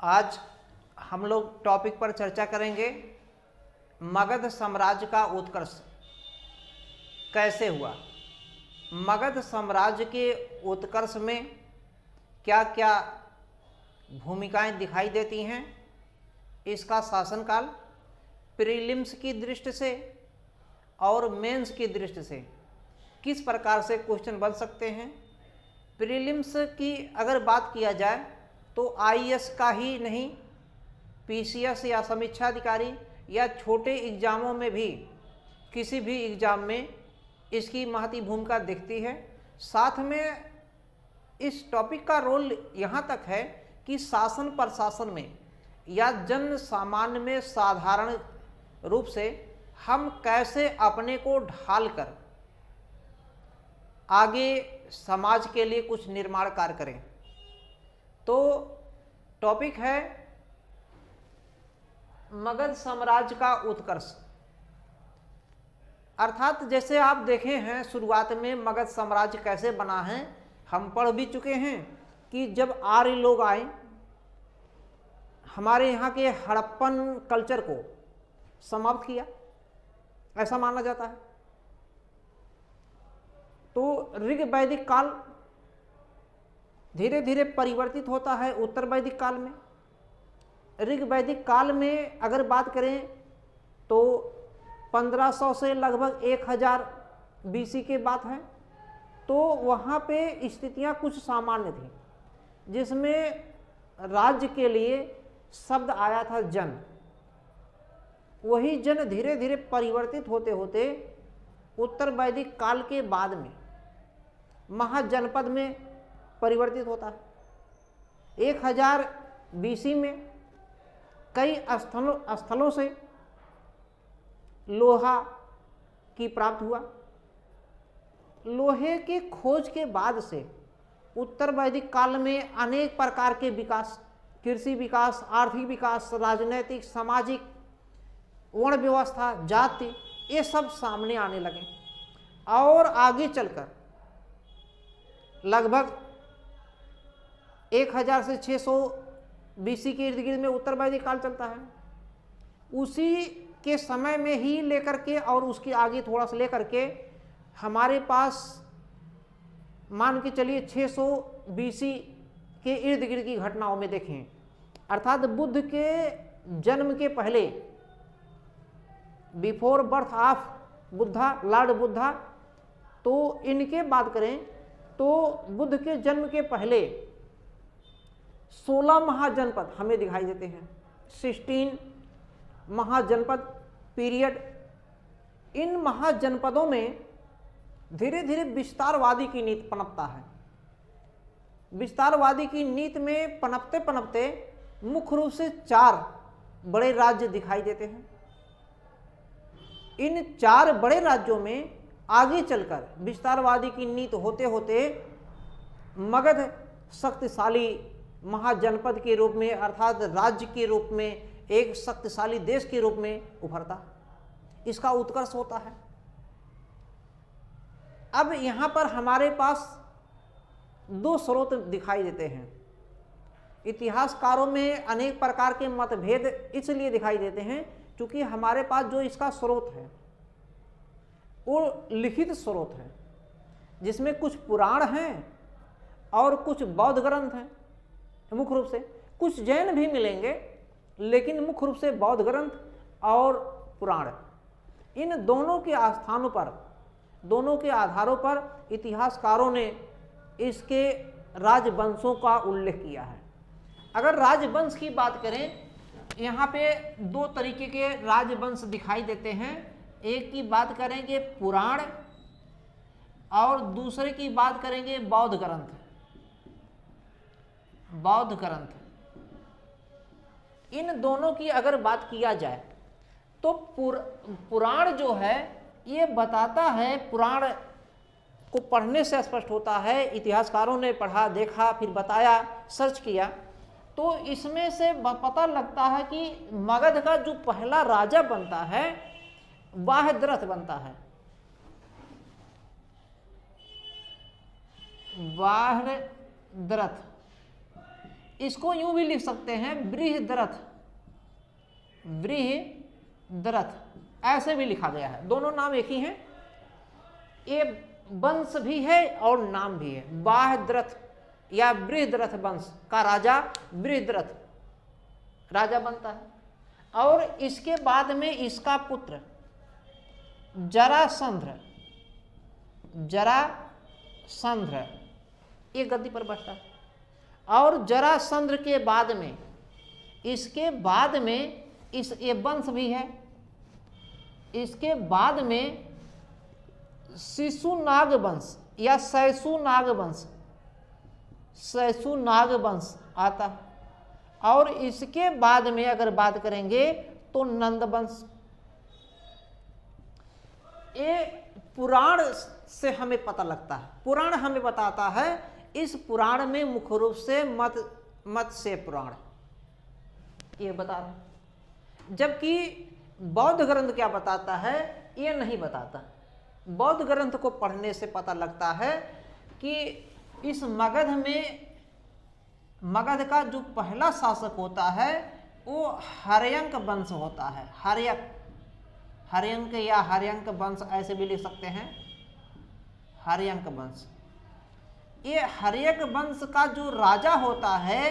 आज हम लोग टॉपिक पर चर्चा करेंगे मगध साम्राज्य का उत्कर्ष कैसे हुआ। मगध साम्राज्य के उत्कर्ष में क्या क्या भूमिकाएं दिखाई देती हैं, इसका शासनकाल प्रीलिम्स की दृष्टि से और मेंस की दृष्टि से किस प्रकार से क्वेश्चन बन सकते हैं। प्रीलिम्स की अगर बात किया जाए तो आईएएस का ही नहीं, पीसीएस या समीक्षा अधिकारी या छोटे एग्जामों में भी किसी भी एग्जाम में इसकी महती भूमिका दिखती है। साथ में इस टॉपिक का रोल यहाँ तक है कि शासन प्रशासन में या जन सामान्य में साधारण रूप से हम कैसे अपने को ढालकर आगे समाज के लिए कुछ निर्माण कार्य करें। तो टॉपिक है मगध साम्राज्य का उत्कर्ष। अर्थात जैसे आप देखे हैं शुरुआत में मगध साम्राज्य कैसे बना है, हम पढ़ भी चुके हैं कि जब आर्य लोग आए हमारे यहाँ के हड़प्पन कल्चर को समाप्त किया, ऐसा माना जाता है। तो ऋग वैदिक काल धीरे धीरे परिवर्तित होता है उत्तर वैदिक काल में। ऋग वैदिक काल में अगर बात करें तो 1500 से लगभग 1000 बीसी के बात है। तो वहाँ पे स्थितियाँ कुछ सामान्य थी, जिसमें राज्य के लिए शब्द आया था जन। वही जन धीरे धीरे परिवर्तित होते होते उत्तर वैदिक काल के बाद में महाजनपद में परिवर्तित होता है। 1000 बीसी में कई स्थलों से लोहा की प्राप्त हुआ। लोहे की खोज के बाद से उत्तर वैदिक काल में अनेक प्रकार के विकास, कृषि विकास, आर्थिक विकास, राजनैतिक, सामाजिक, वर्ण व्यवस्था, जाति, ये सब सामने आने लगे। और आगे चलकर लगभग 1000 से 600 बीसी के इर्द गिर्द में उत्तर वैदिक काल चलता है। उसी के समय में ही लेकर के और उसके आगे थोड़ा सा लेकर के हमारे पास मान के चलिए 600 बीसी के इर्द गिर्द की घटनाओं में देखें, अर्थात बुद्ध के जन्म के पहले, before birth of Buddha, Lord Buddha, तो इनके बात करें तो बुद्ध के जन्म के पहले 16 महाजनपद हमें दिखाई देते हैं। 16 महाजनपद पीरियड। इन महाजनपदों में धीरे धीरे विस्तारवादी की नीति पनपता है। विस्तारवादी की नीति में पनपते पनपते मुख्य रूप से 4 बड़े राज्य दिखाई देते हैं। इन 4 बड़े राज्यों में आगे चलकर विस्तारवादी की नीति होते होते मगध शक्तिशाली महाजनपद के रूप में, अर्थात राज्य के रूप में, एक शक्तिशाली देश के रूप में उभरता, इसका उत्कर्ष होता है। अब यहाँ पर हमारे पास 2 स्रोत दिखाई देते हैं। इतिहासकारों में अनेक प्रकार के मतभेद इसलिए दिखाई देते हैं क्योंकि हमारे पास जो इसका स्रोत है वो लिखित स्रोत है, जिसमें कुछ पुराण हैं और कुछ बौद्ध ग्रंथ हैं। मुख्य रूप से कुछ जैन भी मिलेंगे, लेकिन मुख्य रूप से बौद्ध ग्रंथ और पुराण, इन दोनों के आस्थानों पर, दोनों के आधारों पर इतिहासकारों ने इसके राजवंशों का उल्लेख किया है। अगर राजवंश की बात करें, यहाँ पे 2 तरीके के राजवंश दिखाई देते हैं। एक की बात करेंगे पुराण और दूसरे की बात करेंगे बौद्ध ग्रंथ। बौद्ध ग्रंथ, इन दोनों की अगर बात किया जाए तो पुराण जो है ये बताता है, पुराण को पढ़ने से स्पष्ट होता है, इतिहासकारों ने पढ़ा, देखा, फिर बताया, सर्च किया, तो इसमें से पता लगता है कि मगध का जो पहला राजा बनता है वाहद्रथ बनता है। वाहद्रथ इसको यूं भी लिख सकते हैं बृहद्रथ, बृहद्रथ ऐसे भी लिखा गया है, दोनों नाम एक ही हैं। ये वंश भी है और नाम भी है। बाह्यद्रथ या बृहद्रथ वंश का राजा बृहद्रथ राजा बनता है, और इसके बाद में इसका पुत्र जरासंध, जरासंध ये गद्दी पर बैठता है। और जरासंध के बाद में, इसके बाद में ये वंश भी है। इसके बाद में शिशुनाग वंश या शैशुनाग वंश, शैशुनाग वंश आता है। और इसके बाद में अगर बात करेंगे तो नंद वंश। ये पुराण से हमें पता लगता है, पुराण हमें बताता है। इस पुराण में मुख्य रूप से मत्स्य पुराण ये बता रहा है, जबकि बौद्ध ग्रंथ क्या बताता है ये नहीं बताता। बौद्ध ग्रंथ को पढ़ने से पता लगता है कि इस मगध में, मगध का जो पहला शासक होता है वो हर्यंक वंश होता है। हर्यंक या हर्यंक वंश ऐसे भी लिख सकते हैं, हर्यंक वंश। ये हर्यंक वंश का जो राजा होता है,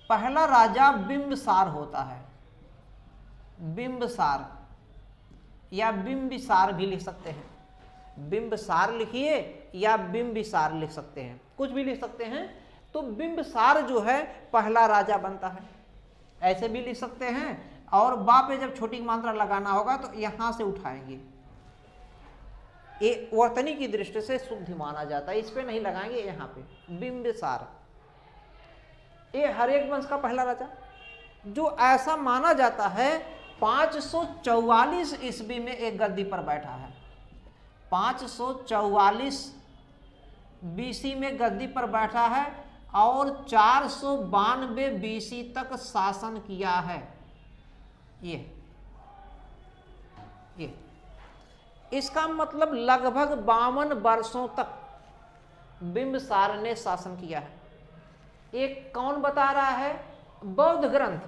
पहला राजा बिंबसार होता है। बिंबसार या बिंबिसार भी लिख सकते हैं। बिंबसार लिखिए या बिंबिसार लिख सकते हैं, कुछ भी लिख सकते हैं। तो बिंबसार जो है पहला राजा बनता है, ऐसे भी लिख सकते हैं। और बा पे जब छोटी मात्रा लगाना होगा तो यहां से उठाएंगे, ये वर्तनी की दृष्टि से शुद्ध माना जाता है, इस पे नहीं लगाएंगे, यहाँ पे बिंबिसार। ये हर्यक वंश का पहला राजा, जो ऐसा माना जाता है 544 ईस्वी में एक गद्दी पर बैठा है। 544 बीसी में गद्दी पर बैठा है और 492 बीसी तक शासन किया है। ये इसका मतलब लगभग 52 वर्षों तक बिंबसार ने शासन किया है। एक कौन बता रहा है? बौद्ध ग्रंथ।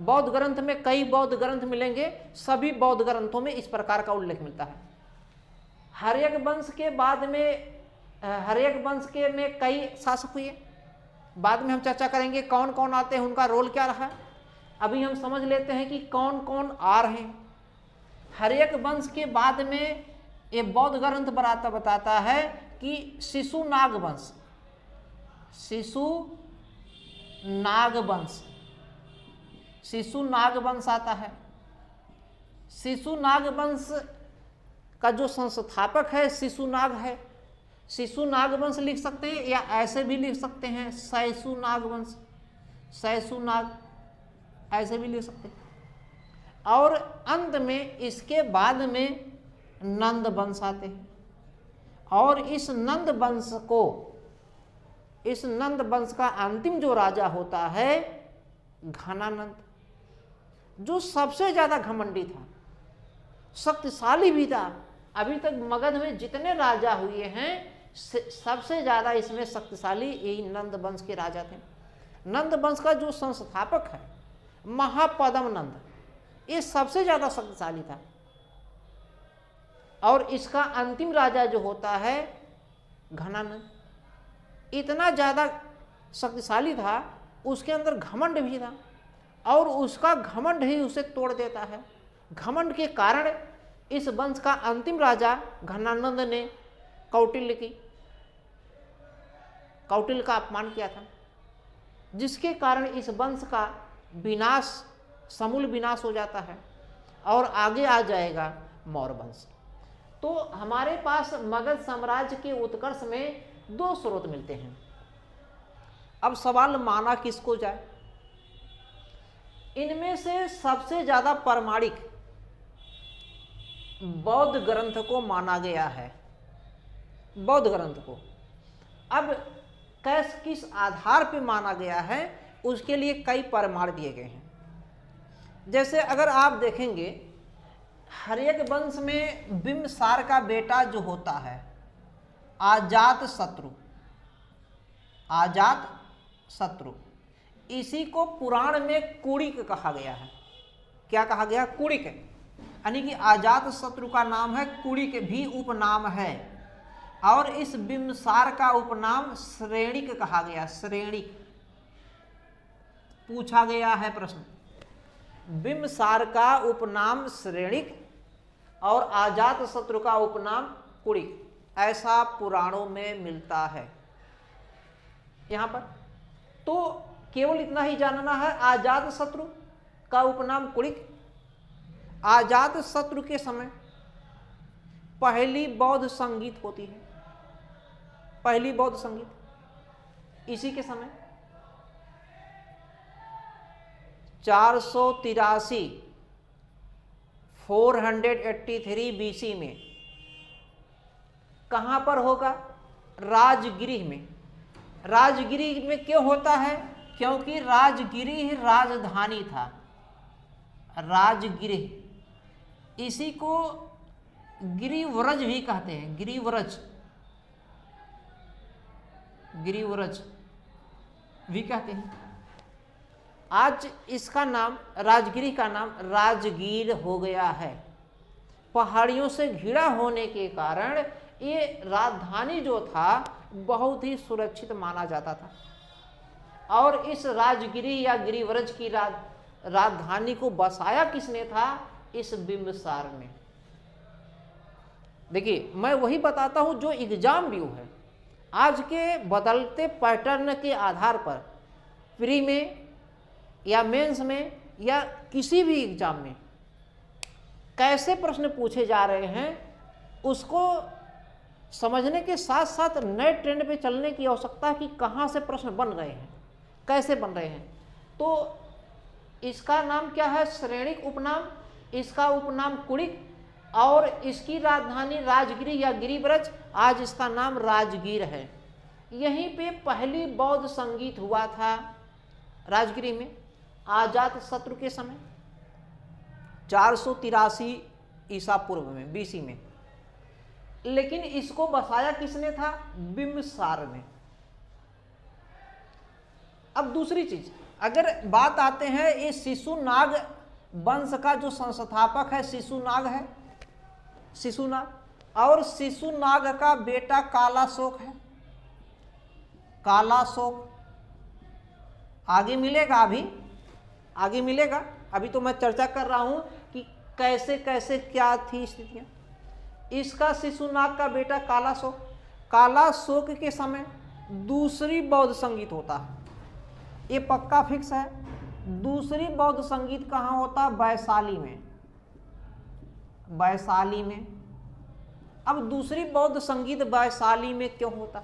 बौद्ध ग्रंथ में कई बौद्ध ग्रंथ मिलेंगे, सभी बौद्ध ग्रंथों में इस प्रकार का उल्लेख मिलता है। हर्यक वंश के बाद में, हर्यक वंश के में कई शासक हुए, बाद में हम चर्चा करेंगे कौन कौन आते हैं, उनका रोल क्या रहा। अभी हम समझ लेते हैं कि कौन कौन आ रहे हैं। हर्यक वंश के बाद में ये बौद्ध ग्रंथ बताता है कि शिशुनाग वंश, शिशुनाग वंश, शिशुनाग वंश आता है। शिशुनाग वंश का जो संस्थापक है शिशुनाग है। शिशुनाग वंश लिख सकते हैं या ऐसे भी लिख सकते हैं शैशुनाग वंश, शैशुनाग ऐसे भी लिख सकते हैं। और अंत में इसके बाद में नंद वंश आते हैं। और इस नंद वंश को, इस नंद वंश का अंतिम जो राजा होता है घनानंद, जो सबसे ज्यादा घमंडी था, शक्तिशाली भी था। अभी तक मगध में जितने राजा हुए हैं सबसे ज्यादा इसमें शक्तिशाली यही नंद वंश के राजा थे। नंद वंश का जो संस्थापक है महापद्म नंद, ये सबसे ज्यादा शक्तिशाली था। और इसका अंतिम राजा जो होता है घनानंद, इतना ज्यादा शक्तिशाली था, उसके अंदर घमंड भी था और उसका घमंड ही उसे तोड़ देता है। घमंड के कारण इस वंश का अंतिम राजा घनानंद ने कौटिल्य का अपमान किया था, जिसके कारण इस वंश का विनाश, समूल विनाश हो जाता है और आगे आ जाएगा मौर्य वंश। तो हमारे पास मगध साम्राज्य के उत्कर्ष में दो स्रोत मिलते हैं। अब सवाल माना किसको जाए? इनमें से सबसे ज्यादा प्रामाणिक बौद्ध ग्रंथ को माना गया है, बौद्ध ग्रंथ को। अब किस आधार पे माना गया है उसके लिए कई प्रमाण दिए गए हैं। जैसे अगर आप देखेंगे हर्यक वंश में बिंबसार का बेटा जो होता है अजात शत्रु, अजात शत्रु। इसी को पुराण में कुड़िक कहा गया है। क्या कहा गया? कुड़िक, यानी कि अजात शत्रु का नाम है कुड़िक, भी उपनाम है। और इस बिंबिसार का उपनाम श्रेणिक कहा गया। श्रेणिक पूछा गया है प्रश्न, बिंबिसार का उपनाम श्रेणिक और अजात शत्रु का उपनाम कुड़िक, ऐसा पुराणों में मिलता है। यहां पर तो केवल इतना ही जानना है, अजात शत्रु का उपनाम कुड़िक। अजात शत्रु के समय पहली बौद्ध संगीत होती है, पहली बौद्ध संगीत इसी के समय 483 बीसी में। कहां पर होगा? राजगिरी में। राजगिरी में क्यों होता है? क्योंकि राजगिरी राजधानी था। राजगिरी, इसी को गिरिव्रज भी कहते हैं। गिरिव्रज, गिरिव्रज भी कहते हैं। आज इसका नाम, राजगिरी का नाम राजगीर हो गया है। पहाड़ियों से घिरा होने के कारण ये राजधानी जो था बहुत ही सुरक्षित माना जाता था। और इस राजगिरी या गिरिव्रज की राजधानी को बसाया किसने था? इस बिंबिसार में। देखिए, मैं वही बताता हूं जो एग्जाम व्यू है। आज के बदलते पैटर्न के आधार पर प्री में या मेंस में या किसी भी एग्जाम में कैसे प्रश्न पूछे जा रहे हैं, उसको समझने के साथ साथ नए ट्रेंड पे चलने की आवश्यकता है कि कहाँ से प्रश्न बन रहे हैं, कैसे बन रहे हैं। तो इसका नाम क्या है? श्रेणिक उपनाम, इसका उपनाम कुड़िक, और इसकी राजधानी राजगिरी या गिरिव्रज, आज इसका नाम राजगीर है। यहीं पे पहली बौद्ध संगीत हुआ था राजगिरी में, अजात शत्रु के समय 483 ईसा पूर्व में, बीसी में। लेकिन इसको बसाया किसने था? बिंबिसार ने। अब दूसरी चीज, अगर बात आते हैं, ये शिशुनाग वंश का जो संस्थापक है शिशुनाग है, शिशुनाग, और शिशुनाग का बेटा कालाशोक है। कालाशोक आगे मिलेगा, अभी आगे मिलेगा। अभी तो मैं चर्चा कर रहा हूं कि कैसे कैसे क्या थी स्थितियां। इसका शिशुनाग का बेटा कालाशोक, कालाशोक के समय दूसरी बौद्ध संगीत होता है, ये पक्का फिक्स है। दूसरी बौद्ध संगीत कहाँ होता? वैशाली में, वैशाली में। अब दूसरी बौद्ध संगीत वैशाली में क्यों होता?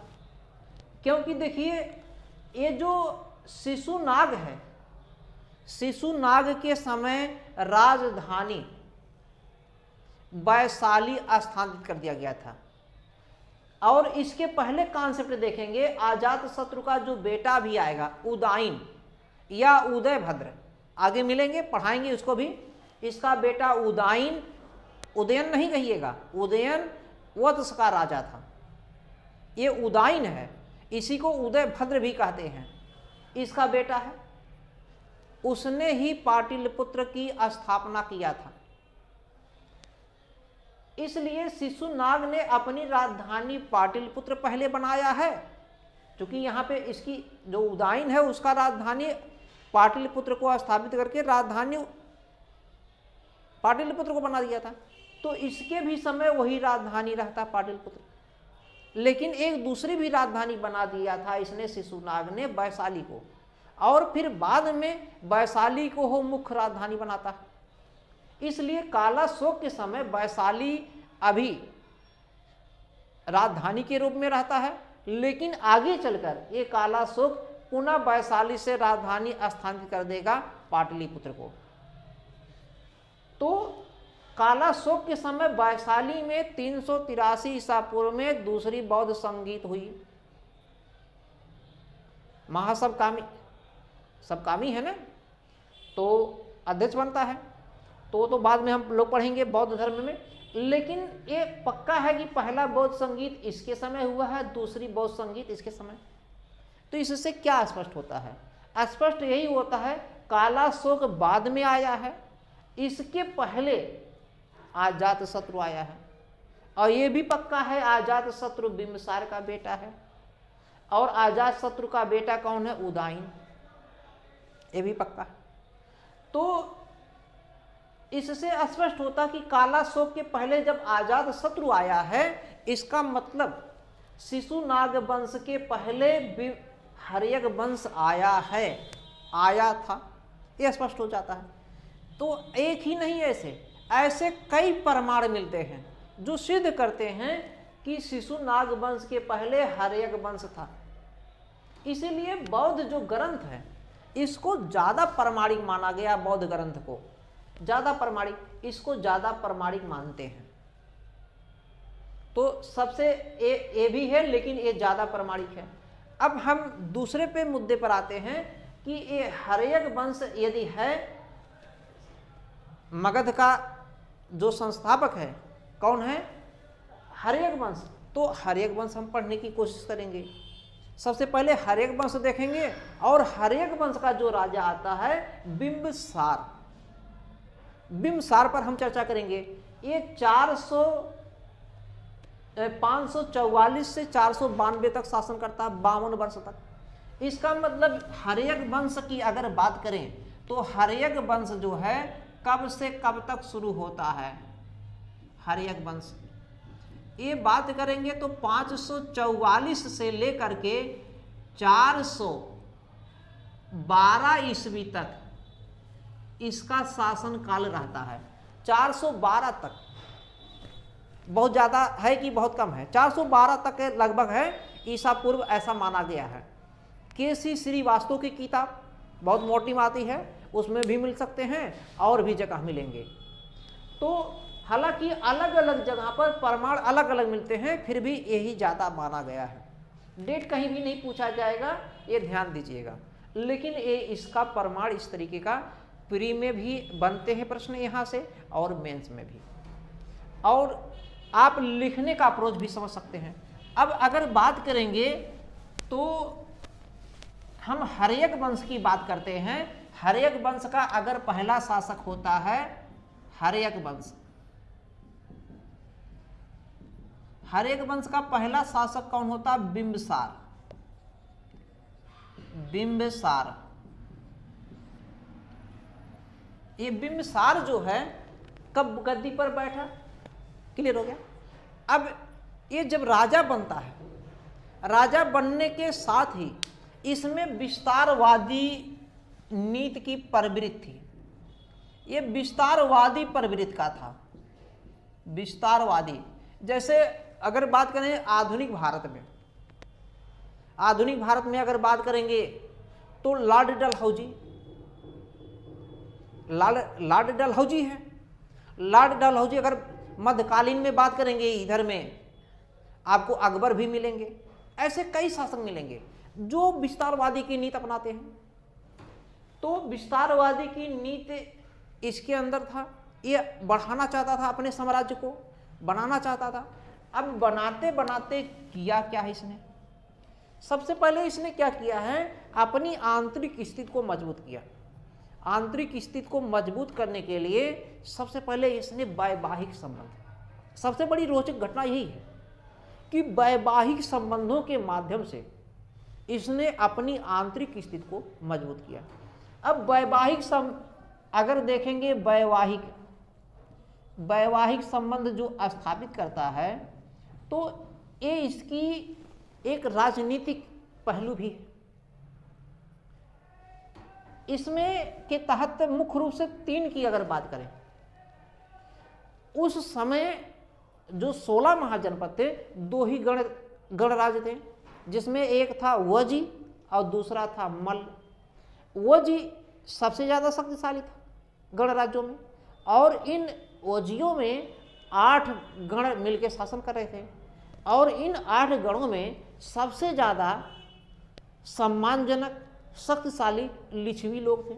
क्योंकि देखिए, ये जो शिशुनाग है, शिशुनाग के समय राजधानी वैशाली स्थानांतरित कर दिया गया था। और इसके पहले कॉन्सेप्ट देखेंगे, अजात शत्रु का जो बेटा भी आएगा, उदयन या उदयभद्र, आगे मिलेंगे, पढ़ाएंगे उसको भी। इसका बेटा उदयन, उदयन नहीं कहिएगा, उदयन वत्स का राजा था, ये उदयन है, इसी को उदयभद्र भी कहते हैं। इसका बेटा है, उसने ही पाटलिपुत्र की स्थापना किया था। इसलिए शिशुनाग ने अपनी राजधानी पाटलिपुत्र पहले बनाया है, क्योंकि यहाँ पे इसकी जो उदयन है उसका राजधानी पाटलिपुत्र को स्थापित करके राजधानी पाटलिपुत्र को बना दिया था। तो इसके भी समय वही राजधानी रहता पाटलिपुत्र। लेकिन एक दूसरी भी राजधानी बना दिया था इसने, शिशुनाग ने, वैशाली को, और फिर बाद में वैशाली को हो मुख्य राजधानी बनाता है। इसलिए कालाशोक के समय वैशाली अभी राजधानी के रूप में रहता है, लेकिन आगे चलकर ये कालाशोक पुनः वैशाली से राजधानी स्थानांतरित कर देगा पाटलिपुत्र को। तो कालाशोक के समय वैशाली में 383 ईसा पूर्व में दूसरी बौद्ध संगीत हुई। महासबकामी, सबकामी है ना, तो अध्यक्ष बनता है, तो बाद में हम लोग पढ़ेंगे बौद्ध धर्म में। लेकिन ये पक्का है कि पहला बौद्ध संगीत इसके समय हुआ है, दूसरी बौद्ध संगीत इसके समय। तो इससे क्या स्पष्ट होता है? स्पष्ट यही होता है काला शोक बाद में आया है, इसके पहले अजात शत्रु आया है। और ये भी पक्का है अजात शत्रु बिंबिसार का बेटा है, और अजात शत्रु का बेटा कौन है? उदयन। ये भी पक्का है। तो इससे स्पष्ट होता कि काला शोक के पहले जब अजात शत्रु आया है, इसका मतलब शिशुनाग वंश के पहले हर्यक वंश आया है, आया था, यह स्पष्ट हो जाता है। तो एक ही नहीं, ऐसे कई प्रमाण मिलते हैं जो सिद्ध करते हैं कि शिशुनाग वंश के पहले हर्यक वंश था। इसीलिए बौद्ध जो ग्रंथ है इसको ज्यादा प्रमाणिक माना गया, बौद्ध ग्रंथ को ज्यादा प्रमाणिक, इसको ज्यादा प्रमाणिक मानते हैं। तो सबसे ये भी है, लेकिन ये ज्यादा प्रमाणिक है। अब हम दूसरे पे मुद्दे पर आते हैं कि ये हर्यक वंश यदि है, मगध का जो संस्थापक है कौन है? हर्यक वंश। तो हर्यक वंश हम पढ़ने की कोशिश करेंगे। सबसे पहले हर्यक वंश देखेंगे, और हर्यक वंश का जो राजा आता है बिंबिसार, बिंबिसार पर हम चर्चा करेंगे। ये 544 से 492 तक शासन करता है, 52 वर्ष तक। इसका मतलब हर्यक वंश की अगर बात करें तो हर्यक वंश जो है कब से कब तक शुरू होता है? हर्यक वंश ये बात करेंगे तो 544 से लेकर के 412 ईस्वी तक इसका शासन काल रहता है। 412 तक, बहुत ज़्यादा है कि बहुत कम है? 412 तक लगभग है ईसा पूर्व, ऐसा माना गया है। केसी श्रीवास्तव की किताब बहुत मोटी आती है, उसमें भी मिल सकते हैं और भी जगह मिलेंगे। तो हालांकि अलग अलग जगह पर प्रमाण अलग अलग मिलते हैं, फिर भी यही ज़्यादा माना गया है। डेट कहीं भी नहीं पूछा जाएगा, ये ध्यान दीजिएगा। लेकिन ये इसका प्रमाण इस तरीके का प्री में भी बनते हैं प्रश्न यहाँ से, और मेंस में भी, और आप लिखने का अप्रोच भी समझ सकते हैं। अब अगर बात करेंगे तो हम हर्यक वंश की बात करते हैं। हर्यक वंश का अगर पहला शासक होता है हर्यक वंश, हर्यक वंश का पहला शासक कौन होता है? बिंबिसार। बिंबिसार, ये बिंबिसार जो है कब गद्दी पर बैठा? क्लियर हो गया। अब ये जब राजा बनता है, राजा बनने के साथ ही इसमें विस्तारवादी नीति की प्रवृत्ति थी। ये विस्तारवादी प्रवृत्ति का था, विस्तारवादी। जैसे अगर बात करें आधुनिक भारत में, आधुनिक भारत में अगर बात करेंगे तो लॉर्ड डलहौजी, लॉर्ड डलहौजी है। लॉर्ड डलहौजी अगर मध्यकालीन में बात करेंगे, इधर में आपको अकबर भी मिलेंगे। ऐसे कई शासक मिलेंगे जो विस्तारवादी की नीति अपनाते हैं। तो विस्तारवादी की नीति इसके अंदर था, ये बढ़ाना चाहता था, अपने साम्राज्य को बनाना चाहता था। अब बनाते बनाते किया क्या है इसने? सबसे पहले इसने क्या किया है? अपनी आंतरिक स्थिति को मजबूत किया। आंतरिक स्थिति को मजबूत करने के लिए सबसे पहले इसने वैवाहिक संबंध, सबसे बड़ी रोचक घटना यही है कि वैवाहिक संबंधों के माध्यम से इसने अपनी आंतरिक स्थिति को मजबूत किया। अब अगर देखेंगे वैवाहिक संबंध जो स्थापित करता है, तो ये इसकी एक राजनीतिक पहलू भी है। इसमें के तहत मुख्य रूप से 3 की अगर बात करें, उस समय जो 16 महाजनपद थे, 2 ही गणराज्य थे, जिसमें एक था वजी और दूसरा था मल्ल। वजी सबसे ज़्यादा शक्तिशाली था गणराज्यों में, और इन वजियों में 8 गण मिलकर शासन कर रहे थे, और इन 8 गणों में सबसे ज़्यादा सम्मानजनक शक्तिशाली लिच्छवी लोग थे।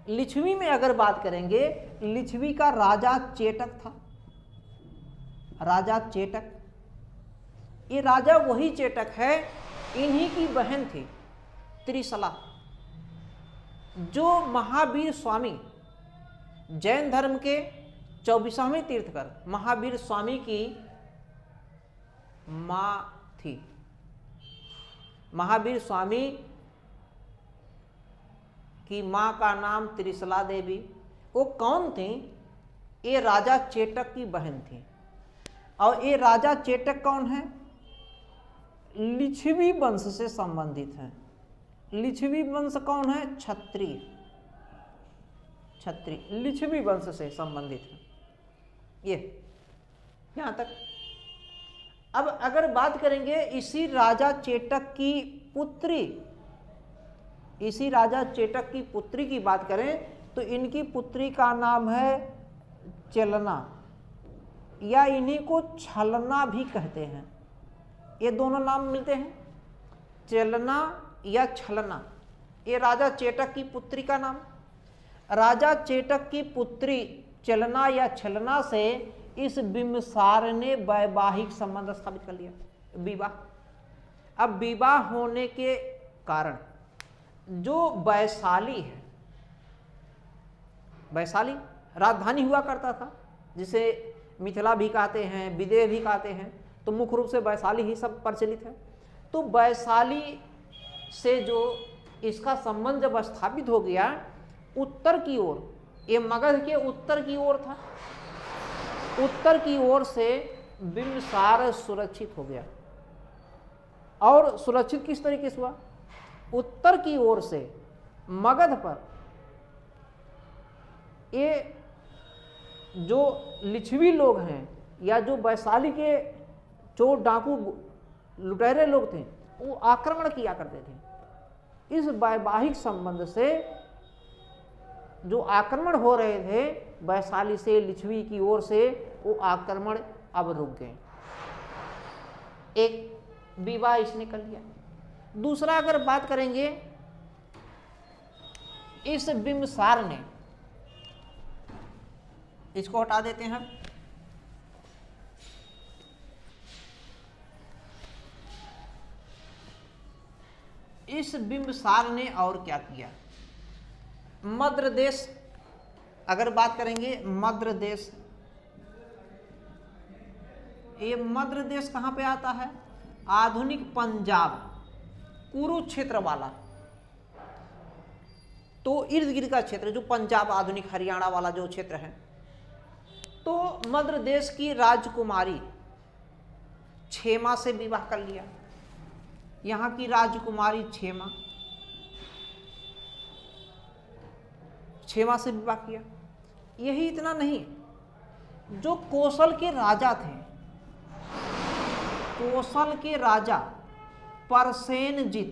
लिच्छवी में अगर बात करेंगे, लिच्छवी का राजा चेटक था, राजा चेटक। ये राजा वही चेटक है इन्हीं की बहन थी त्रिशला, जो महावीर स्वामी जैन धर्म के 24वें तीर्थकर महावीर स्वामी की मां थी। महावीर स्वामी की मां का नाम त्रिशला देवी। वो कौन थी? ये राजा चेटक की बहन थी। और ये राजा चेटक कौन है? लिच्छवी वंश से संबंधित है। लिच्छवी वंश कौन है? क्षत्रिय। क्षत्रिय लिच्छवी वंश से संबंधित है। ये यहां तक। अब अगर बात करेंगे इसी राजा चेटक की पुत्री, इसी राजा चेटक की पुत्री की बात करें तो इनकी पुत्री का नाम है चलना, या इन्हीं को छलना भी कहते हैं। ये दोनों नाम मिलते हैं, चलना या छलना। ये राजा चेटक की पुत्री का नाम। राजा चेटक की पुत्री चलना या छलना से इस बिंबिसार ने वैवाहिक संबंध स्थापित कर लिया, विवाह। अब विवाह होने के कारण जो वैशाली है, वैशाली राजधानी हुआ करता था, जिसे मिथिला भी कहते हैं, विदेह भी कहते हैं, तो मुख्य रूप से वैशाली ही सब प्रचलित है। तो वैशाली से जो इसका संबंध जब स्थापित हो गया, उत्तर की ओर, ये मगध के उत्तर की ओर था, उत्तर की ओर से बिंबिसार सुरक्षित हो गया। और सुरक्षित किस तरीके से हुआ? उत्तर की ओर से मगध पर ये जो लिच्छवी लोग हैं या जो वैशाली के चोर डाकू लुटेरे लोग थे, वो आक्रमण किया करते थे। इस वैवाहिक संबंध से जो आक्रमण हो रहे थे वैशाली से, लिच्छवी की ओर से, वो आक्रमण अब रुक गए। एक विवाह इसने कर लिया। दूसरा अगर बात करेंगे, इस बिंबिसार ने, इसको हटा देते हैं, इस बिंबिसार ने और क्या किया? मद्र देश, अगर बात करेंगे मद्र देश, ये मद्र देश कहां पे आता है? आधुनिक पंजाब, कुरुक्षेत्र वाला, तो इर्द गिर्द का क्षेत्र जो पंजाब, आधुनिक हरियाणा वाला जो क्षेत्र है। तो मद्र देश की राजकुमारी क्षेमा से विवाह कर लिया। यहां की राजकुमारी क्षेमा से विवाह किया। यही इतना नहीं, जो कौशल के राजा थे, कौशल के राजा परसेनजित,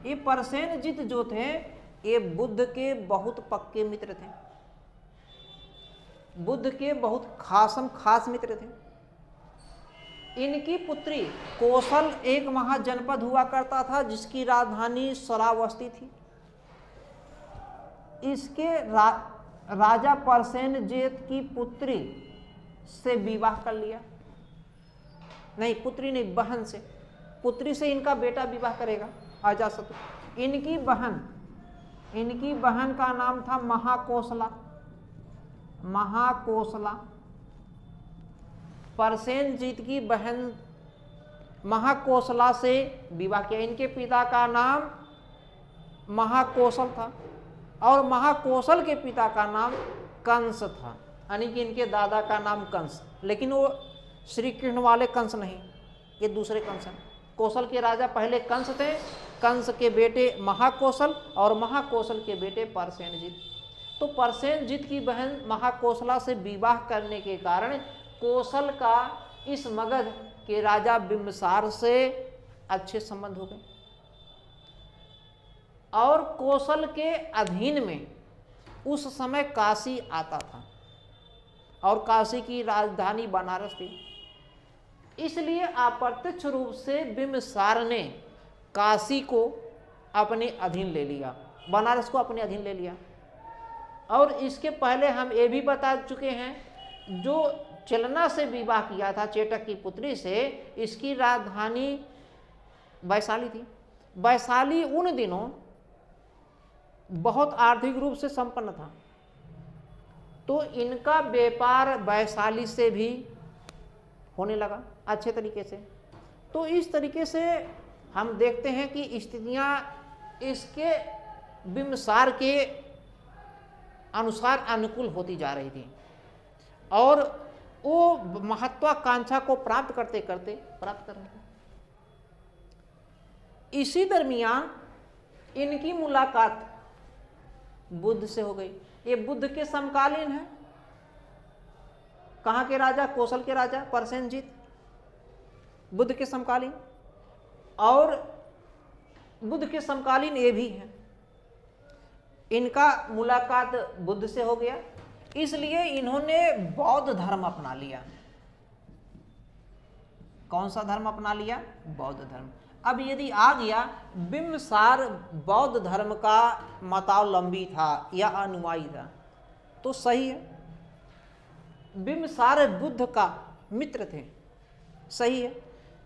ये परसेनजित जो थे, ये बुद्ध के बहुत पक्के मित्र थे, बुद्ध के बहुत खास मित्र थे। इनकी पुत्री कौशल एक महाजनपद हुआ करता था जिसकी राजधानी श्रावस्ती थी। इसके राजा परसेनजित की पुत्री से विवाह कर लिया, नहीं पुत्री नहीं, बहन से, पुत्री से इनका बेटा विवाह करेगा अजातशत्रु। इनकी बहन का नाम था महाकोसला। परसेनजीत की बहन महाकोसला से विवाह किया। इनके पिता का नाम महाकौशल था और महाकौशल के पिता का नाम कंस था, यानी कि इनके दादा का नाम कंस, लेकिन वो श्री कृष्ण वाले कंस नहीं, ये दूसरे कंस हैं। कौशल के राजा पहले कंस थे, कंस के बेटे महाकौशल और महाकौशल के बेटे परसेनजीत। तो परसेनजीत की बहन महाकौशला से विवाह करने के कारण कौशल का इस मगध के राजा बिंबिसार से अच्छे संबंध हो गए और कौशल के अधीन में उस समय काशी आता था और काशी की राजधानी बनारस थी। इसलिए अप्रत्यक्ष रूप से बिंबिसार ने काशी को अपने अधीन ले लिया, बनारस को अपने अधीन ले लिया। और इसके पहले हम ये भी बता चुके हैं, जो चलना से विवाह किया था चेटक की पुत्री से। इसकी राजधानी वैशाली थी। वैशाली उन दिनों बहुत आर्थिक रूप से संपन्न था, तो इनका व्यापार वैशाली से भी होने लगा अच्छे तरीके से। तो इस तरीके से हम देखते हैं कि स्थितियां इसके बिंबिसार के अनुसार अनुकूल होती जा रही थी और वो महत्वाकांक्षा को प्राप्त करते करते प्राप्त कर रहे थे। इसी दरमियान इनकी मुलाकात बुद्ध से हो गई। ये बुद्ध के समकालीन है। कहाँ के राजा? कौशल के राजा परसेनजीत, बुद्ध के समकालीन। और बुद्ध के समकालीन ये भी हैं। इनका मुलाकात बुद्ध से हो गया, इसलिए इन्होंने बौद्ध धर्म अपना लिया। कौन सा धर्म अपना लिया? बौद्ध धर्म। अब यदि आ गया बिंबिसार बौद्ध धर्म का मतावलंबी था या अनुयायी था तो सही है। बिंबिसार बुद्ध का मित्र थे, सही है।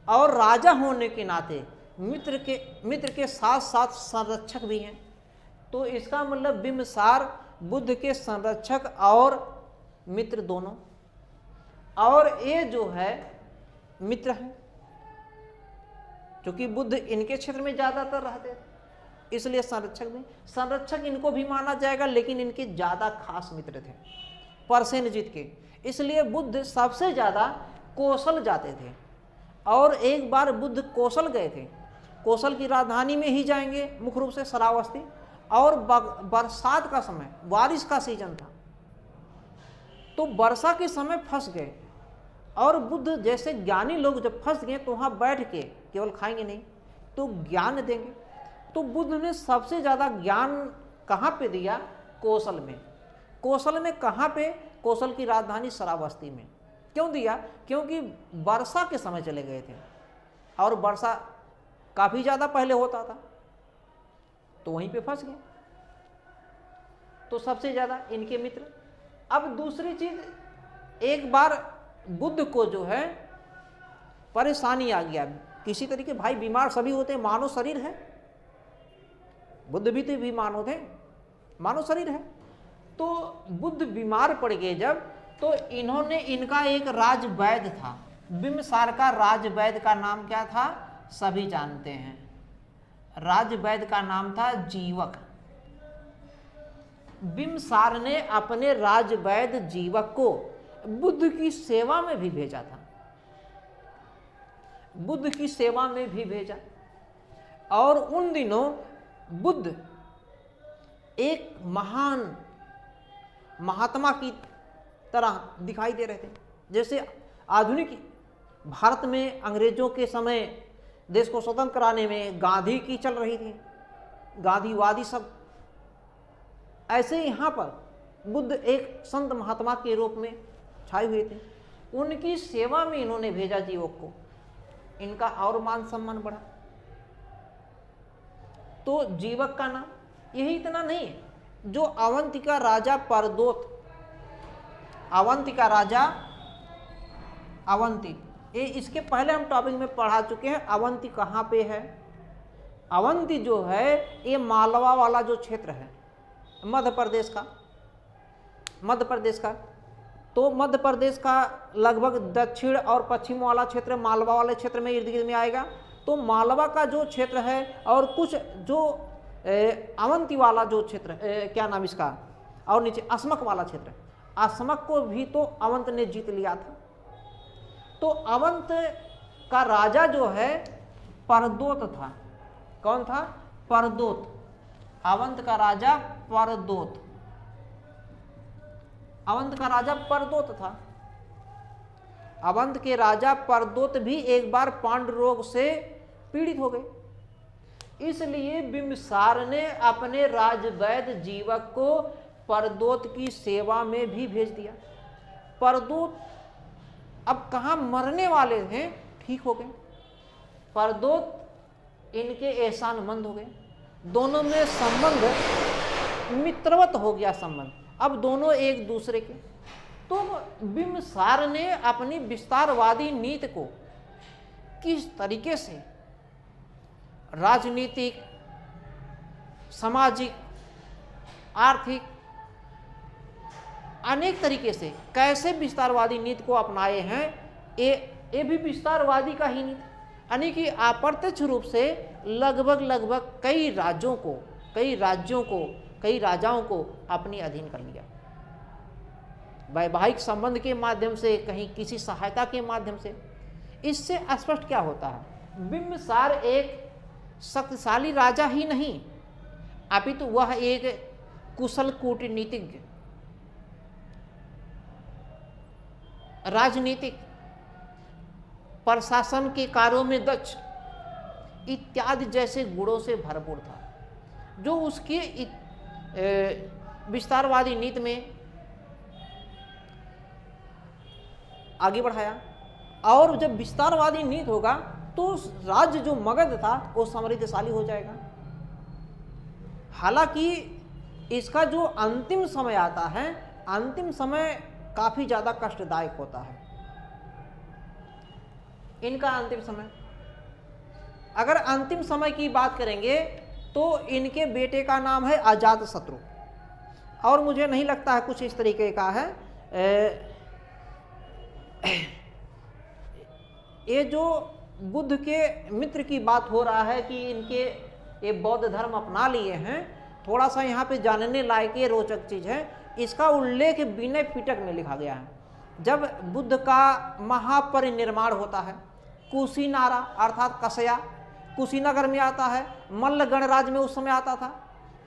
और राजा होने के नाते मित्र के साथ साथ संरक्षक भी हैं। तो इसका मतलब बिंबिसार बुद्ध के संरक्षक और मित्र दोनों। और ये जो है मित्र हैं, क्योंकि बुद्ध इनके क्षेत्र में ज्यादातर रहते थे, इसलिए संरक्षक भी। संरक्षक इनको भी माना जाएगा, लेकिन इनके ज्यादा खास मित्र थे परसेनजीत के, इसलिए बुद्ध सबसे ज्यादा कौशल जाते थे। और एक बार बुद्ध कौशल गए थे, कौशल की राजधानी में ही जाएंगे मुख्य रूप से श्रावस्ती, और बरसात का समय, बारिश का सीजन था, तो वर्षा के समय फंस गए। और बुद्ध जैसे ज्ञानी लोग जब फंस गए तो वहाँ बैठ के केवल खाएंगे नहीं तो ज्ञान देंगे। तो बुद्ध ने सबसे ज़्यादा ज्ञान कहाँ पे दिया? कौशल में। कौशल में कहाँ पे? कौशल की राजधानी श्रावस्ती में। क्यों दिया? क्योंकि वर्षा के समय चले गए थे और वर्षा काफ़ी ज़्यादा पहले होता था, तो वहीं पे फंस गए। तो सबसे ज़्यादा इनके मित्र। अब दूसरी चीज़, एक बार बुद्ध को जो है परेशानी आ गया किसी तरीके। भाई बीमार सभी होते हैं, मानव शरीर है, बुद्ध भी तो भी मानव थे, मानव शरीर है। तो बुद्ध बीमार पड़ गए जब, तो इन्होंने, इनका एक राज वैद्य था, बिंबिसार का राज वैद्य का नाम क्या था? सभी जानते हैं, राज वैद्य का नाम था जीवक। बिंबिसार ने अपने राज वैद्य जीवक को बुद्ध की सेवा में भी भेजा था, बुद्ध की सेवा में भी भेजा। और उन दिनों बुद्ध एक महान महात्मा की तरह दिखाई दे रहे थे। जैसे आधुनिक भारत में अंग्रेजों के समय देश को स्वतंत्र कराने में गांधी की चल रही थी, गांधीवादी सब, ऐसे यहाँ पर बुद्ध एक संत महात्मा के रूप में छाए हुए थे। उनकी सेवा में इन्होंने भेजा जीवक को, इनका और मान सम्मान बढ़ा। तो जीवक का नाम, यही इतना नहीं है, जो अवंतिका राजा परदोत, अवंतिका राजा अवंती, ये इसके पहले हम टॉपिक में पढ़ा चुके हैं। अवंती कहाँ पे है? अवंती जो है ये मालवा वाला जो क्षेत्र है मध्य प्रदेश का, मध्य प्रदेश का, तो मध्य प्रदेश का लगभग दक्षिण और पश्चिम वाला क्षेत्र मालवा वाले क्षेत्र में इर्द गिर्द में आएगा। तो मालवा का जो क्षेत्र है और कुछ जो अवंती वाला जो क्षेत्र, क्या नाम इसका, और नीचे असमक वाला क्षेत्र, असमक को भी तो अवंत ने जीत लिया था। तो अवंत का राजा जो है परदोत था। कौन था? परदोत। अवंत का राजा परदोत, अवंत का राजा परदोत था। अवंत के राजा परदोत भी एक बार पांडु रोग से पीड़ित हो गए, इसलिए बिंबिसार ने अपने राजवैद्य जीवक को परदोत की सेवा में भी भेज दिया। परदोत अब कहाँ मरने वाले हैं, ठीक हो गए। परदोत इनके एहसानमंद हो गए, दोनों में संबंध मित्रवत हो गया संबंध। अब दोनों एक दूसरे के तो बिंबिसार ने अपनी विस्तारवादी नीति को किस तरीके से राजनीतिक, सामाजिक, आर्थिक, अनेक तरीके से कैसे विस्तारवादी नीति को अपनाए हैं, ये भी विस्तारवादी का ही नीति, यानी कि अप्रत्यक्ष रूप से लगभग कई राजाओं को अपने अधीन कर लिया। वैवाहिक संबंध के माध्यम से, कहीं किसी सहायता के माध्यम से। इससे स्पष्ट क्या होता है, बिंबिसार एक शक्तिशाली राजा ही नहीं, अपितु वह एक कुशल कूटनीतिज्ञ, राजनीतिक, प्रशासन के कार्यों में दक्ष इत्यादि जैसे गुणों से भरपूर था, जो उसके विस्तारवादी नीति में आगे बढ़ाया। और जब विस्तारवादी नीति होगा तो राज्य जो मगध था वो समृद्धशाली हो जाएगा। हालांकि इसका जो अंतिम समय आता है, अंतिम समय काफी ज्यादा कष्टदायक होता है। इनका अंतिम समय, अगर अंतिम समय की बात करेंगे तो इनके बेटे का नाम है अजातशत्रु, और मुझे नहीं लगता है कुछ इस तरीके का है। ये जो बुद्ध के मित्र की बात हो रहा है कि इनके ये बौद्ध धर्म अपना लिए हैं, थोड़ा सा यहाँ पे जानने लायक ये रोचक चीज है। इसका उल्लेख विनय पिटक में लिखा गया है। जब बुद्ध का महापरिनिर्वाण होता है, कुशीनारा अर्थात कसया कुशीनगर में आता है, मल्ल गणराज में उस समय आता था।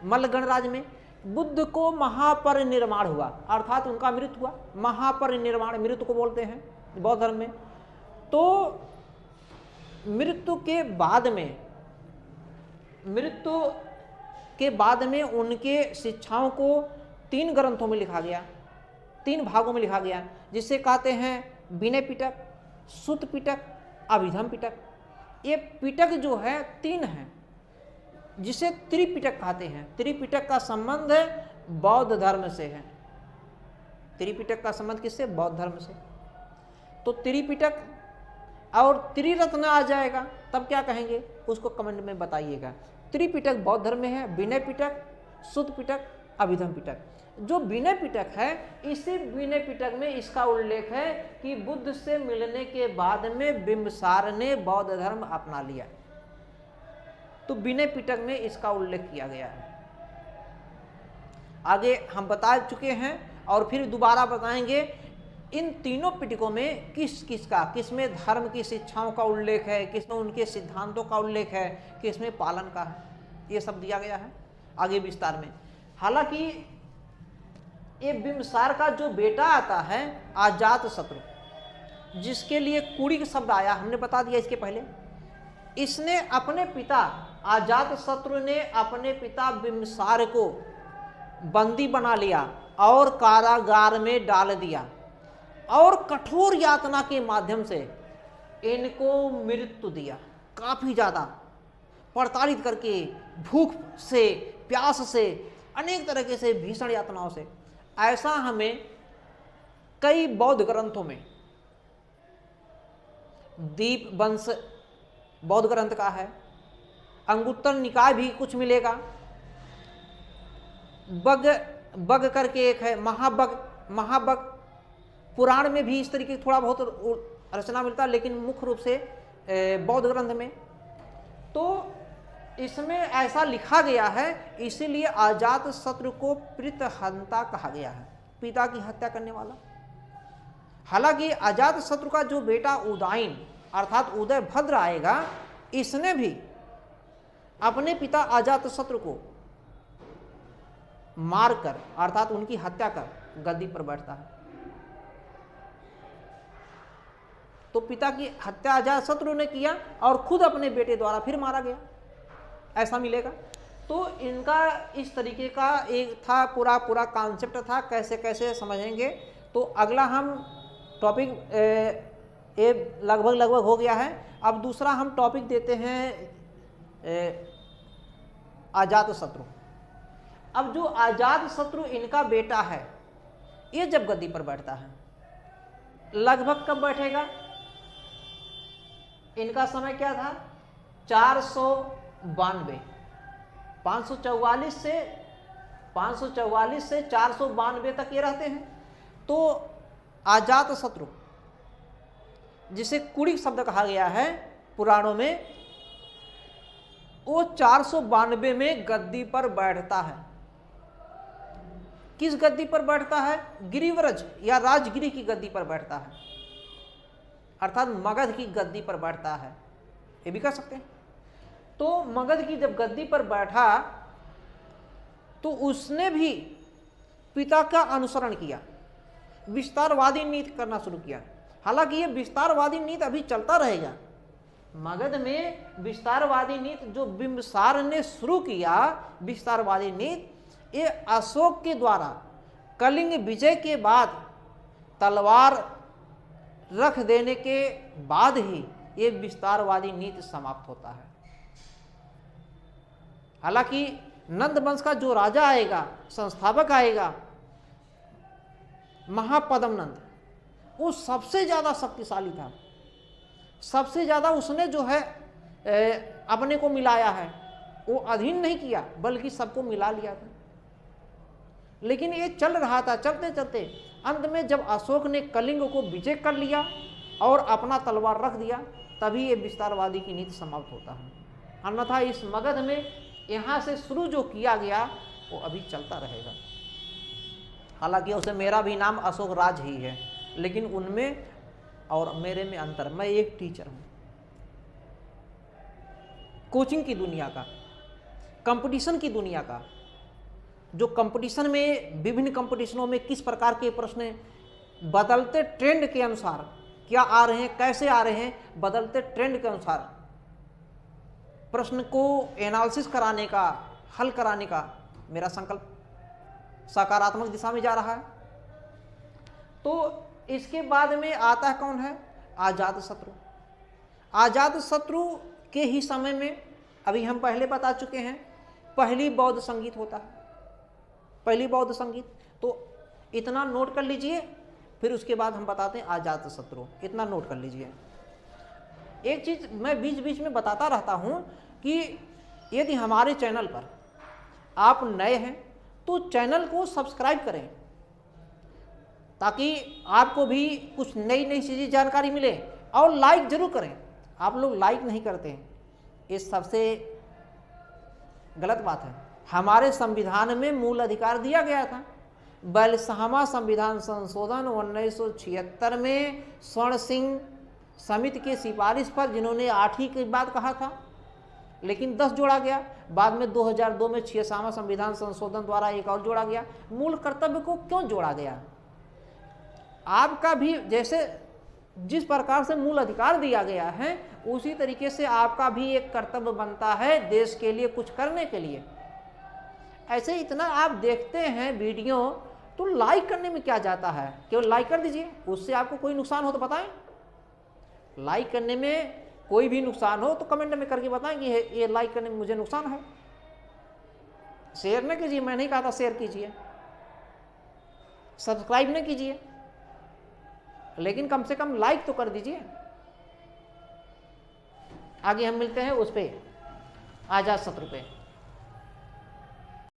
मल्ल गणराज में बुद्ध को महापरिनिर्वाण हुआ, अर्थात उनका मृत्यु हुआ। महापरिनिर्वाण मृत्यु को बोलते हैं बौद्ध धर्म में। तो मृत्यु के बाद में उनके शिक्षाओं को 3 ग्रंथों में लिखा गया, 3 भागों में लिखा गया, जिसे कहते हैं विनय पिटक, सुत्त पिटक, अभिधम पिटक। ये पिटक जो है 3 हैं, जिसे त्रिपिटक कहते हैं। त्रिपिटक का संबंध बौद्ध धर्म से है। त्रिपिटक का संबंध किससे? बौद्ध धर्म से। तो त्रिपिटक और त्रिरत्न आ जाएगा, तब क्या कहेंगे उसको कमेंट में बताइएगा। त्रिपिटक बौद्ध धर्म में है, विनय पिटक, सुत्त पिटक, अभिधम पिटक। जो विनय पिटक है, इसी विनय पिटक में इसका उल्लेख है कि बुद्ध से मिलने के बाद में बिंबिसार ने बौद्ध धर्म अपना लिया। तो विनय पिटक में इसका उल्लेख किया गया है। आगे हम बता चुके हैं और फिर दोबारा बताएंगे इन तीनों पिटकों में किसमें धर्म की शिक्षाओं का उल्लेख है, किसमें उनके सिद्धांतों का उल्लेख है, किसमें पालन का है, ये सब दिया गया है आगे विस्तार में। हालांकि ये बिंबिसार का जो बेटा आता है अजातशत्रु, जिसके लिए कुड़ी शब्द आया, हमने बता दिया इसके पहले। इसने अपने पिता अजातशत्रु ने अपने पिता बिंबिसार को बंदी बना लिया और कारागार में डाल दिया, और कठोर यातना के माध्यम से इनको मृत्यु दिया। काफी ज्यादा प्रताड़ित करके, भूख से, प्यास से, अनेक तरीके से भीषण यातनाओं से। ऐसा हमें कई बौद्ध ग्रंथों में, दीप वंश बौद्ध ग्रंथ का है, अंगुत्तर निकाय भी कुछ मिलेगा, बग करके एक है, महाबग पुराण में भी इस तरीके से थोड़ा बहुत रचना मिलता है, लेकिन मुख्य रूप से बौद्ध ग्रंथ में। तो इसमें ऐसा लिखा गया है, इसीलिए अजातशत्रु को पितृहंता कहा गया है, पिता की हत्या करने वाला। हालांकि अजातशत्रु का जो बेटा उदयन अर्थात उदयभद्र आएगा, इसने भी अपने पिता अजातशत्रु को मारकर अर्थात उनकी हत्या कर गद्दी पर बैठता है। तो पिता की हत्या अजातशत्रु ने किया और खुद अपने बेटे द्वारा फिर मारा गया, ऐसा मिलेगा। तो इनका इस तरीके का एक था, पूरा कॉन्सेप्ट था, कैसे कैसे समझेंगे। तो अगला हम टॉपिक ये लगभग हो गया है। अब दूसरा हम टॉपिक देते हैं अजातशत्रु। अब जो अजातशत्रु इनका बेटा है, ये जब गद्दी पर बैठता है, लगभग कब बैठेगा? इनका समय क्या था? 492, 544 से 492 तक ये रहते हैं। तो अजात शत्रु, जिसे कुड़ी शब्द कहा गया है पुराणों में, वो 492 में गद्दी पर बैठता है। किस गद्दी पर बैठता है? गिरिव्रज या राजगिरी की गद्दी पर बैठता है, अर्थात मगध की गद्दी पर बैठता है, ये भी कह सकते हैं। तो मगध की जब गद्दी पर बैठा तो उसने भी पिता का अनुसरण किया, विस्तारवादी नीति करना शुरू किया। हालांकि ये विस्तारवादी नीति अभी चलता रहेगा। मगध में विस्तारवादी नीति जो बिंबिसार ने शुरू किया, विस्तारवादी नीति, ये अशोक के द्वारा कलिंग विजय के बाद तलवार रख देने के बाद ही ये विस्तारवादी नीति समाप्त होता है। हालांकि नंद वंश का जो राजा आएगा, संस्थापक आएगा, महापद्म नंद, वो सबसे ज्यादा शक्तिशाली था, सबसे ज्यादा उसने जो है अपने को मिलाया है, वो अधीन नहीं किया बल्कि सबको मिला लिया था। लेकिन ये चल रहा था, चलते चलते अंत में जब अशोक ने कलिंग को विजय कर लिया और अपना तलवार रख दिया, तभी ये विस्तारवादी की नीति समाप्त होता है। अन्यथा इस मगध में यहाँ से शुरू जो किया गया वो अभी चलता रहेगा। हालांकि उसे मेरा भी नाम अशोक राज ही है, लेकिन उनमें और मेरे में अंतर, मैं एक टीचर हूँ, कोचिंग की दुनिया का, कंपटीशन की दुनिया का, जो कंपटीशन में विभिन्न कंपटीशनों में किस प्रकार के प्रश्न बदलते ट्रेंड के अनुसार क्या आ रहे हैं, कैसे आ रहे हैं, बदलते ट्रेंड के अनुसार प्रश्न को एनालिसिस कराने का, हल कराने का मेरा संकल्प सकारात्मक दिशा में जा रहा है। तो इसके बाद में आता है कौन है? अजात शत्रु। अजात शत्रु के ही समय में अभी हम पहले बता चुके हैं, पहली बौद्ध संगीत होता है, पहली बौद्ध संगीत। तो इतना नोट कर लीजिए, फिर उसके बाद हम बताते हैं अजात शत्रु, इतना नोट कर लीजिए। एक चीज मैं बीच बीच में बताता रहता हूं कि यदि हमारे चैनल पर आप नए हैं तो चैनल को सब्सक्राइब करें, ताकि आपको भी कुछ नई नई चीज़ें जानकारी मिले, और लाइक जरूर करें। आप लोग लाइक नहीं करते हैं, ये सबसे गलत बात है। हमारे संविधान में मूल अधिकार दिया गया था, 42वां संविधान संशोधन 1976 में स्वर्ण सिंह समिति की सिफारिश पर, जिन्होंने 8 ही की बात कहा था, लेकिन 10 जोड़ा गया। बाद में 2002 में 66वां संविधान संशोधन द्वारा एक और जोड़ा गया। मूल कर्तव्य को क्यों जोड़ा गया? आपका भी जैसे जिस प्रकार से मूल अधिकार दिया गया है, उसी तरीके से आपका भी एक कर्तव्य बनता है देश के लिए कुछ करने के लिए। ऐसे इतना आप देखते हैं वीडियो, तो लाइक करने में क्या जाता है, केवल लाइक कर दीजिए। उससे आपको कोई नुकसान हो तो बताएं। लाइक करने में कोई भी नुकसान हो तो कमेंट में करके बताएं कि ये लाइक करने में मुझे नुकसान है। शेयर न कीजिए, मैं नहीं कहा था शेयर कीजिए, सब्सक्राइब न कीजिए, लेकिन कम से कम लाइक तो कर दीजिए। आगे हम मिलते हैं उस पे अजात शत्रु पे।